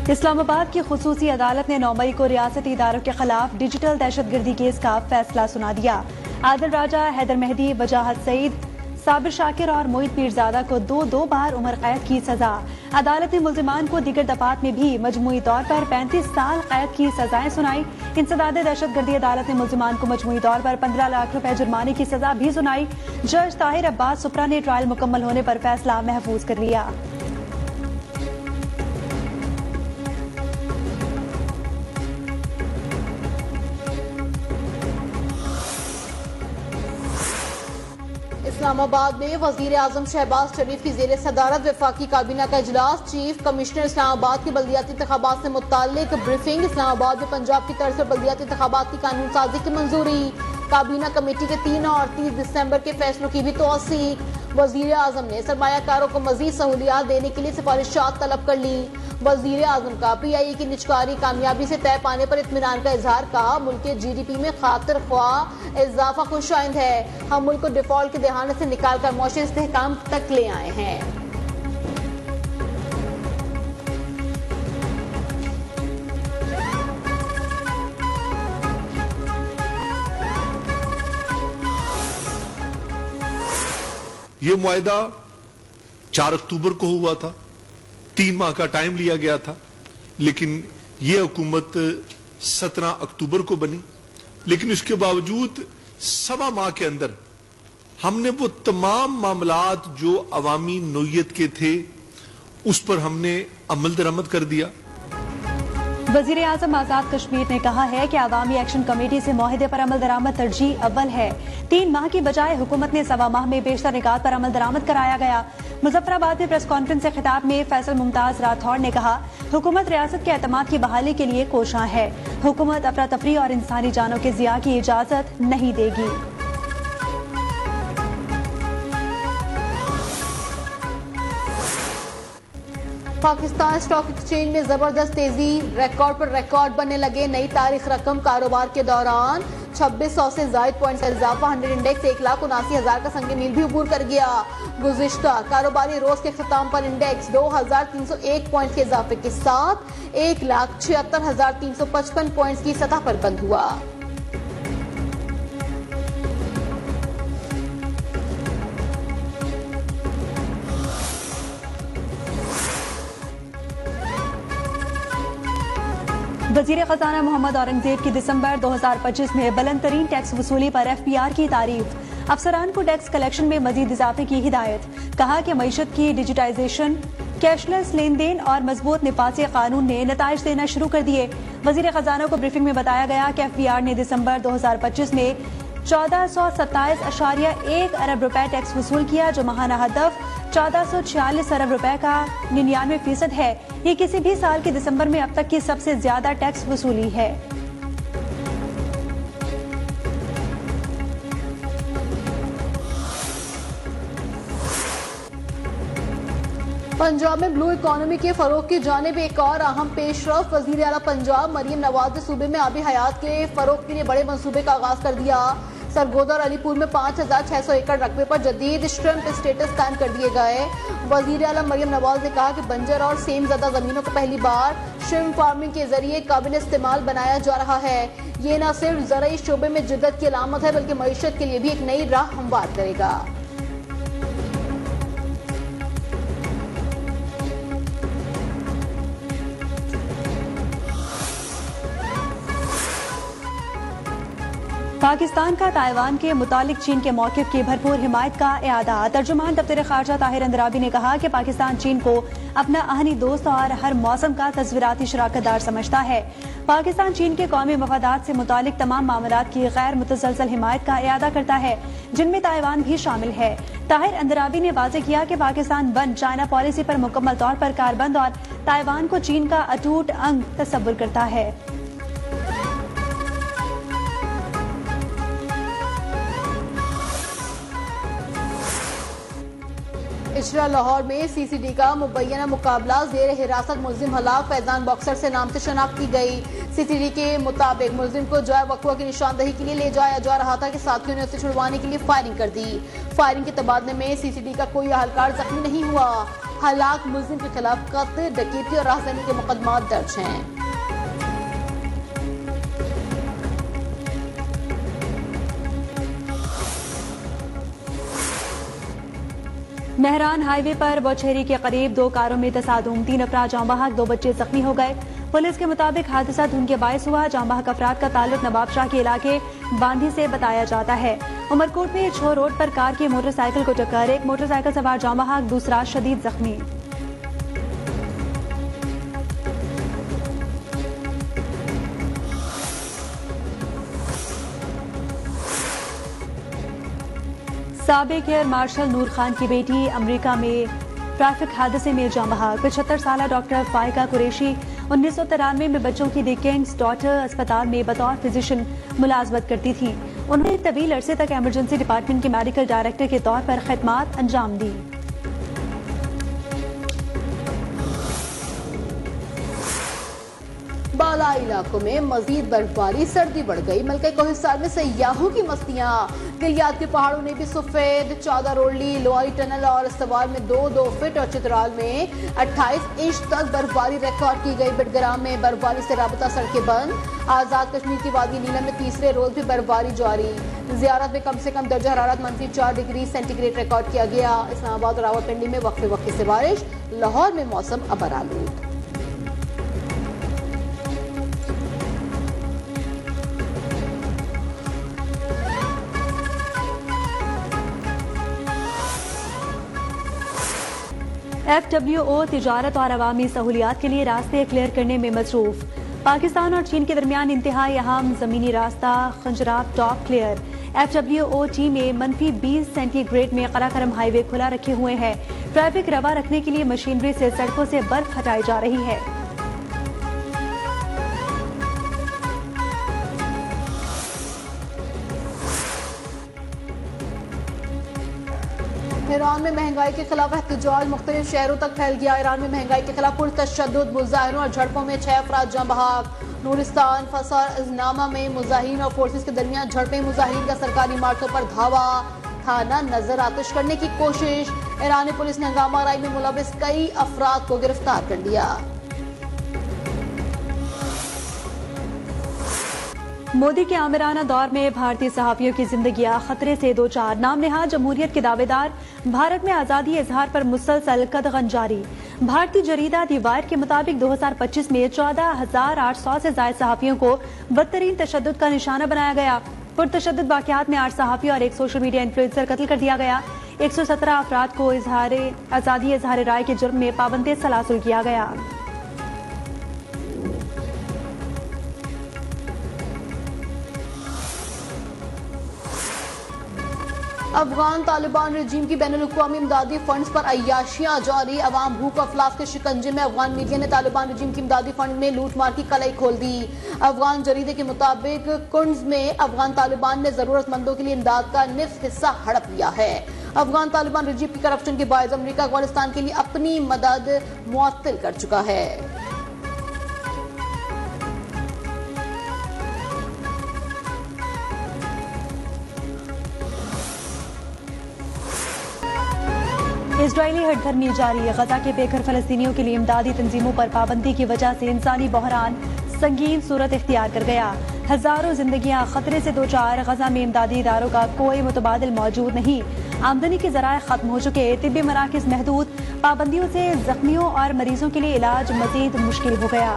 इस्लामाबाद की खुसूसी अदालत ने 9 मई को रियासती इदारों के खिलाफ डिजिटल दहशतगर्दी केस का फैसला सुना दिया। आदिल राजा, हैदर मेहदी, वजाहत सईद, साबिर शाकिर और मोहित पीरजादा को दो बार उम्र कैद की सजा। अदालत ने मुल्जिमान को दीगर दफात में भी मजमूई तौर पर 35 साल कैद की सजाएं सुनाई। इंसदाद दहशतगर्दी अदालत ने मुल्जिमान को मजमूई तौर पर 15 लाख रुपए जुर्माने की सजा भी सुनाई। जज ताहिर अब्बास सुप्रा ने ट्रायल मुकम्मल होने पर फैसला महफूज कर लिया। इस्लामाबाद में वजीर आजम शहबाज शरीफ की जेर सदारत वफाकी काबीना का इजलास। चीफ कमिश्नर इस्लामाबाद की बल्दियाती इंतखाबात से मुताल्लिक ब्रीफिंग। इस्लामाबाद में पंजाब की तरफ से बल्दियाती इंतखाबात की कानून साजी की मंजूरी। काबीना कमेटी के 3 और 30 दिसंबर के फैसलों की भी तौसीक। वजीर आजम ने सरमायाकारों को मजीद सहूलियात देने के लिए सिफारिशात तलब कर ली। वजीर आजम का PIA की निजकारी कामयाबी से तय पाने पर इत्मीनान का इजहार। कहा मुल्क के GDP में खातिर ख्वाह इजाफा खुशाइंद है। हम मुल्क को डिफॉल्ट के दहाने से निकाल कर मौशी इस्तेहकाम तक ले आए हैं। ये मुआहदा 4 अक्टूबर को हुआ था, 3 माह का टाइम लिया गया था, लेकिन ये हुकूमत 17 अक्टूबर को बनी। लेकिन उसके बावजूद 1.25 माह के अंदर हमने वो तमाम मामलात जो अवामी नोयत के थे उस पर हमने अमल दरामद कर दिया। वजीर आजम आजाद कश्मीर ने कहा है कि अवामी एक्शन कमेटी से मुआहदे पर अमल दरामद तरजीह अव्वल है। 3 माह की बजाय हुकूमत ने 1.25 माह में बेशतर निकात पर अमल दरामद कराया गया। मुजफ्फराबाद में प्रेस कॉन्फ्रेंस से खिताब में फैसल मुमताज राठौड़ ने कहा हुकूमत रियासत के एतमाद की बहाली के लिए कोशां है। हुकूमत अफरा तफरी और इंसानी जानों के जिया की इजाजत नहीं देगी। पाकिस्तान स्टॉक एक्सचेंज में जबरदस्त तेजी, रिकॉर्ड पर रिकॉर्ड बनने लगे। नई तारीख रकम कारोबार के दौरान 2600 से जायद पॉइंट का इजाफा। 100 इंडेक्स 1,79,000 का संग मील भी अबूर कर गया। गुज़िश्ता कारोबारी रोज के खिताम पर इंडेक्स 2,301 पॉइंट के इजाफे के साथ 1,76,355 पॉइंट की सतह पर बंद हुआ। वजीर खजाना मोहम्मद औरंगजेब की दिसंबर 2025 में बुलंद तरीन टैक्स वसूली पर FPR की तारीफ। अफसरान को टैक्स कलेक्शन में मजीद इजाफे की हिदायत। कहा कि मईशत की डिजिटाइजेशन, कैशलेस लेन देन और मजबूत निपासी कानून ने नताइज देना शुरू कर दिए। वजीर खजाना को ब्रीफिंग में बताया गया कि FPR ने दिसंबर 2025 में 1427.1 अरब रुपए टैक्स वसूल किया, जो माहाना हदफ 1446 अरब रुपए का 99% है। ये किसी भी साल के दिसंबर में अब तक की सबसे ज्यादा टैक्स वसूली है। पंजाब में ब्लू इकोनॉमी के फरोग की जानिब एक और अहम पेशरफ। वजीर आला पंजाब मरियम नवाज ने सूबे में आबी हयात के फरोग के लिए बड़े मंसूबे का आगाज कर दिया। सरगोदा और अलीपुर में 5,600 एकड़ रकबे पर जदीद श्रिम्प स्टेटस कायम कर दिए गए। वजीर आला मरियम नवाज ने कहा कि बंजर और सेम ज़दा जमीनों को पहली बार श्रिम्प फार्मिंग के जरिए काबिल इस्तेमाल बनाया जा रहा है। ये न सिर्फ ज़राई शोबे में जिद्दत की अलामत है, बल्कि मईशत के लिए भी एक नई राह हमवार करेगा। पाकिस्तान का ताइवान के मुतालिक चीन के मौक़िफ़ की भरपूर हिमायत का इआदा। तर्जुमान दफ्तर ख़ारजा ताहिर अंदराबी ने कहा कि पाकिस्तान चीन को अपना आहनी दोस्त और हर मौसम का तस्वीराती शराकतदार समझता है। पाकिस्तान चीन के कौमी मफादात से मुतालिक तमाम मामलात की गैर मुतसलसल हिमायत का इआदा करता है, जिनमें ताइवान भी शामिल है। ताहिर अंदराबी ने वाज़ेह किया कि पाकिस्तान वन चाइना पॉलिसी पर मुकम्मल तौर पर कारबंद और ताइवान को चीन का अटूट अंग तस्वुर करता है। हिजरा लाहौर में सीसीडी का मुबैना मुकाबला जेर हिरासत मुलजिम हलाक फैजान बॉक्सर से नाम से शनाख्त की गई। सीसीडी के मुताबिक मुलजिम को जॉय वकवा की निशानदही के लिए ले जाया जा रहा था कि साथियों ने उसे छुड़वाने के लिए फायरिंग कर दी। फायरिंग के तबादले में सीसीडी का कोई अहलकार जख्मी नहीं हुआ। हलाक मुलजिम के खिलाफ कत्ल, डकैती और राहज़नी के मुकदमा दर्ज हैं। मेहरान हाईवे पर बौछेरी के करीब दो कारों में तसादुम, 3 अफराद जाँ बहक, 2 बच्चे जख्मी हो गए। पुलिस के मुताबिक हादसा धुंध के बायस हुआ। जाँ बहक अफराद का ताल्लुक नवाबशाह के इलाके बांधी से बताया जाता है। उमरकोट में छो रोड पर कार की मोटरसाइकिल को टक्कर, एक मोटरसाइकिल सवार जाँ बहक, दूसरा शदीद जख्मी। साबिक एयर मार्शल नूर खान की बेटी अमेरिका में ट्रैफिक हादसे में जाँ बहक। 75 साल डॉक्टर फाइका कुरैशी 1993 में बच्चों की द किंग्स डॉटर अस्पताल में बतौर फिजिशियन मुलाजमत करती थी। उन्होंने तवील अरसे तक इमरजेंसी डिपार्टमेंट के मेडिकल डायरेक्टर के तौर पर खिदमात अंजाम दी। बालाई इलाकों में मजीद बर्फबारी, सर्दी बढ़ गई। मलका कोहिस्तान में सयाहों की मस्तियां। गिलियात के पहाड़ों ने भी सफेद चादर ओढ़ ली। लोहारी टनल और सवाल में 2-2 फीट और चित्राल में 28 इंच तक बर्फबारी रिकॉर्ड की गई। बिटग्राम में बर्फबारी से राबता सड़कें बंद। आजाद कश्मीर की वादी नीलम में तीसरे रोज भी बर्फबारी जारी। जियारत में कम से कम दर्जा हरारत -4 डिग्री सेंटीग्रेड रिकॉर्ड किया गया। इस्लामाबाद और रावलपिंडी में वक्फे वक्फे से बारिश। लाहौर में मौसम अबर आलूद। FWO तिजारत और अवामी सहूलियात के लिए रास्ते क्लियर करने में मसरूफ। पाकिस्तान और चीन के दरमियान इंतहाई अहम जमीनी रास्ता खंजराब टॉप क्लियर। FWO टीम में -20 सेंटीग्रेड में कराकरम हाईवे खुला रखे हुए हैं। ट्रैफिक रवा रखने के लिए मशीनरी से सड़कों से बर्फ हटाई जा रही है। ईरान में महंगाई के खिलाफ एहतजाज मुख्तलिफ शहरों तक फैल गया। ईरान में महंगाई के खिलाफ पुरतशद्दुद मुजाहिरों और झड़पों में 6 अफराद जाँ बहक। नूरिस्तान फसर इजनामा में मुजाहिरीन और फोर्सेस के दरमियान झड़पें, मुजाहिरीन का सरकारी इमारतों पर धावा, थाना नजर आतिश करने की कोशिश। ईरानी पुलिस ने हंगामा आराई में मुलविस कई अफराद को गिरफ्तार कर लिया। मोदी के आमिराना दौर में भारतीय सहाफियों की जिंदगियां खतरे से दो चार। नाम नेहाद जमहूरियत के दावेदार, भारत में आजादी इजहार पर मुसलसल कदगन जारी। भारतीय जरीदा दी वायर के मुताबिक 2025 में 14,800 से ज्यादा सहाफियों को बदतरीन तशद्दुद का निशाना बनाया गया। पुरतशद्दुद वाकयात में 8 सहाफी और एक सोशल मीडिया इन्फ्लुएंसर कत्ल कर दिया गया। 117 अफराद को आजादी इजहार राय के जुर्म में पाबंदी सलासुल किया गया। अफगान तालिबान रजीम की बैनुल-अक़वामी इमदादी फंड्स पर अय्याशियां जारी। अवाम भूख अफलास के शिकंजे में। अफगान मीडिया ने तालिबान रजीम की इमदादी फंड में लूटमार की कलई खोल दी। अफगान जरीदे के मुताबिक कुंज में अफगान तालिबान ने जरूरतमंदों के लिए इमदाद का निस्फ हिस्सा हड़प लिया है। अफगान तालिबान रजीम की करप्शन के बायस अमरीका अफगानिस्तान के लिए अपनी मदद मुअत्तल कर चुका है। इजरायली हटधर्मी जारी। गजा के बेघर फलस्तीनियों के लिए इमदादी तंजीमों पर पाबंदी की वजह से इंसानी बहरान संगीन सूरत इख्तियार कर गया। हजारों जिंदगियां खतरे से दो चार। गजा में इमदादी इदारों का कोई मुतबादिल मौजूद नहीं। आमदनी के जराए खत्म हो चुके। तिब्बी मराकिज महदूद। पाबंदियों से जख्मियों और मरीजों के लिए इलाज मजीद मुश्किल हो गया।